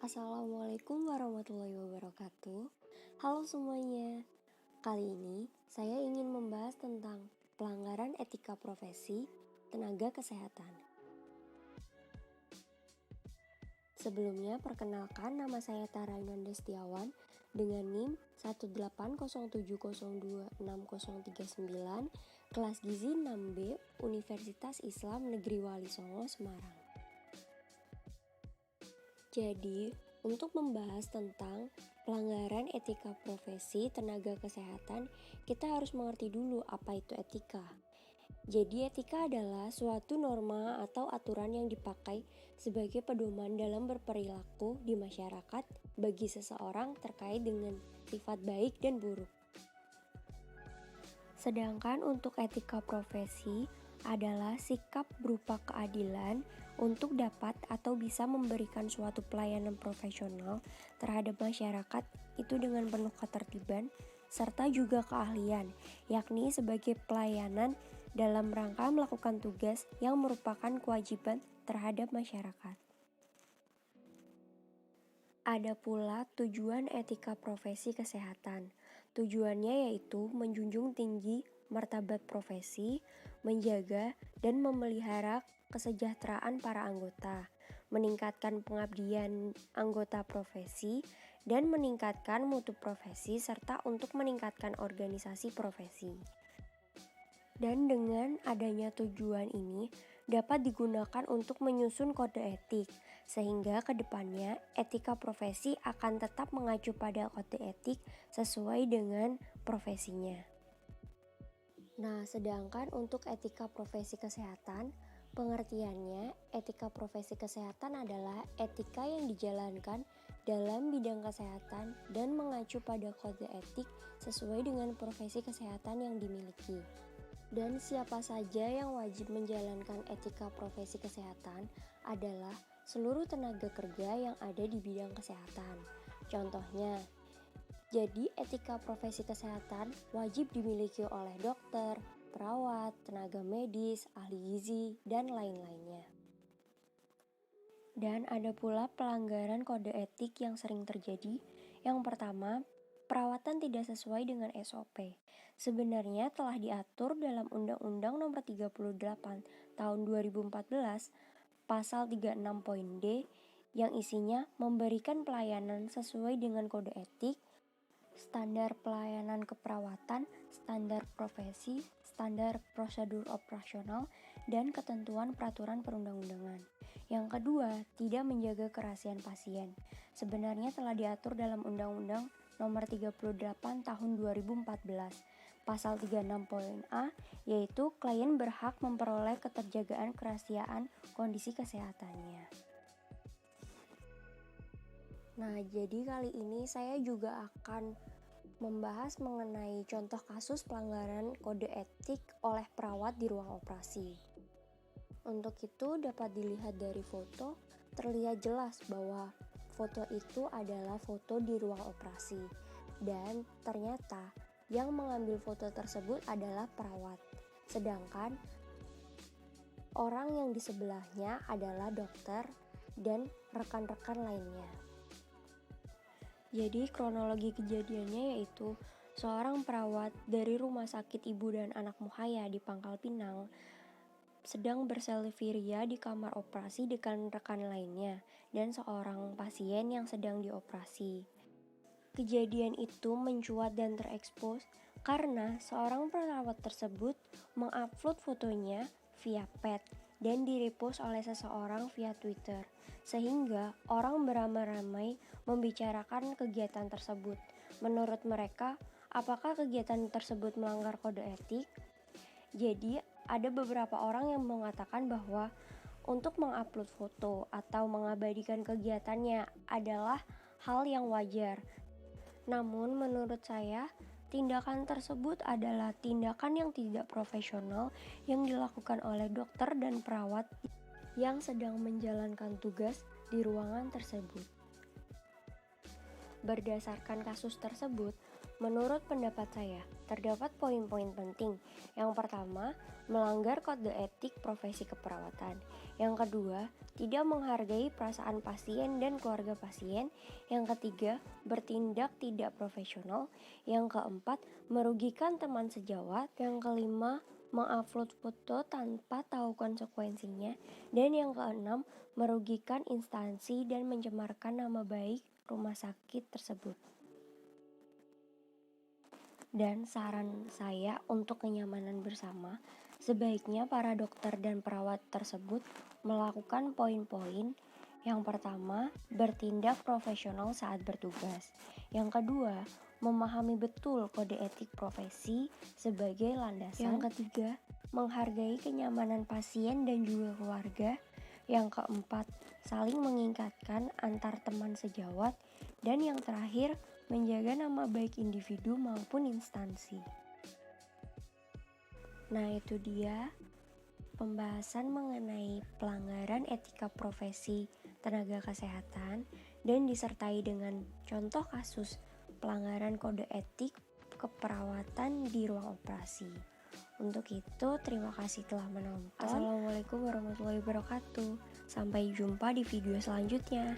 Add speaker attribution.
Speaker 1: Assalamualaikum warahmatullahi wabarakatuh. Halo semuanya. Kali ini saya ingin membahas tentang pelanggaran etika profesi tenaga kesehatan. Sebelumnya perkenalkan, nama saya Tara Inanda Setiawan dengan NIM 18070260039, kelas Gizi 6B, Universitas Islam Negeri Wali Songo, Semarang. Jadi, untuk membahas tentang pelanggaran etika profesi tenaga kesehatan, kita harus mengerti dulu apa itu etika. Jadi, etika adalah suatu norma atau aturan yang dipakai sebagai pedoman dalam berperilaku di masyarakat bagi seseorang terkait dengan sifat baik dan buruk. Sedangkan untuk etika profesi adalah sikap berupa keadilan untuk dapat atau bisa memberikan suatu pelayanan profesional terhadap masyarakat itu dengan penuh ketertiban serta juga keahlian, yakni sebagai pelayanan dalam rangka melakukan tugas yang merupakan kewajiban terhadap masyarakat. Ada pula tujuan etika profesi kesehatan. Tujuannya yaitu menjunjung tinggi martabat profesi, menjaga dan memelihara kesejahteraan para anggota, meningkatkan pengabdian anggota profesi, dan meningkatkan mutu profesi serta untuk meningkatkan organisasi profesi. Dan dengan adanya tujuan ini dapat digunakan untuk menyusun kode etik, sehingga ke depannya etika profesi akan tetap mengacu pada kode etik sesuai dengan profesinya. Nah, sedangkan untuk etika profesi kesehatan, pengertiannya etika profesi kesehatan adalah etika yang dijalankan dalam bidang kesehatan dan mengacu pada kode etik sesuai dengan profesi kesehatan yang dimiliki. Dan siapa saja yang wajib menjalankan etika profesi kesehatan adalah seluruh tenaga kerja yang ada di bidang kesehatan. Contohnya, jadi etika profesi kesehatan wajib dimiliki oleh dokter, perawat, tenaga medis, ahli gizi, dan lain-lainnya. Dan ada pula pelanggaran kode etik yang sering terjadi. Yang pertama, perawatan tidak sesuai dengan SOP. Sebenarnya telah diatur dalam Undang-Undang Nomor 38 Tahun 2014, Pasal 36 Poin D, yang isinya memberikan pelayanan sesuai dengan kode etik, standar pelayanan keperawatan, standar profesi, standar prosedur operasional, dan ketentuan peraturan perundang-undangan. Yang kedua, tidak menjaga kerahasiaan pasien. Sebenarnya telah diatur dalam Undang-Undang Nomor 38 Tahun 2014, Pasal 36 Poin A, yaitu klien berhak memperoleh keterjagaan kerahasiaan kondisi kesehatannya. Nah, jadi kali ini saya juga akan membahas mengenai contoh kasus pelanggaran kode etik oleh perawat di ruang operasi. Untuk itu dapat dilihat dari foto, terlihat jelas bahwa foto itu adalah foto di ruang operasi. Dan ternyata yang mengambil foto tersebut adalah perawat. Sedangkan orang yang di sebelahnya adalah dokter dan rekan-rekan lainnya. Jadi kronologi kejadiannya yaitu seorang perawat dari Rumah Sakit Ibu dan Anak Muhaya di Pangkal Pinang sedang berselfie ria di kamar operasi dengan rekan lainnya dan seorang pasien yang sedang dioperasi. Kejadian itu mencuat dan terekspos karena seorang perawat tersebut mengupload fotonya via pet dan direpost oleh seseorang via Twitter, sehingga orang beramai-ramai membicarakan kegiatan tersebut. Menurut mereka, apakah kegiatan tersebut melanggar kode etik? Jadi, ada beberapa orang yang mengatakan bahwa untuk mengupload foto atau mengabadikan kegiatannya adalah hal yang wajar. Namun menurut saya, tindakan tersebut adalah tindakan yang tidak profesional yang dilakukan oleh dokter dan perawat yang sedang menjalankan tugas di ruangan tersebut. Berdasarkan kasus tersebut, Menurut pendapat saya, terdapat poin-poin penting. Yang pertama, melanggar kode etik profesi keperawatan. Yang kedua, tidak menghargai perasaan pasien dan keluarga pasien. Yang ketiga, bertindak tidak profesional. Yang keempat, merugikan teman sejawat. Yang kelima, mengupload foto tanpa tahu konsekuensinya. Dan yang keenam, merugikan instansi dan mencemarkan nama baik rumah sakit tersebut. Dan saran saya untuk kenyamanan bersama, sebaiknya para dokter dan perawat tersebut melakukan poin-poin. Yang pertama, bertindak profesional saat bertugas. Yang kedua, memahami betul kode etik profesi sebagai landasan. Yang ketiga, menghargai kenyamanan pasien dan juga keluarga. Yang keempat, saling mengingatkan antar teman sejawat. Dan yang terakhir, menjaga nama baik individu maupun instansi. Nah, itu dia pembahasan mengenai pelanggaran etika profesi tenaga kesehatan dan disertai dengan contoh kasus pelanggaran kode etik keperawatan di ruang operasi. Untuk itu, terima kasih telah menonton. Assalamualaikum warahmatullahi wabarakatuh. Sampai jumpa di video selanjutnya.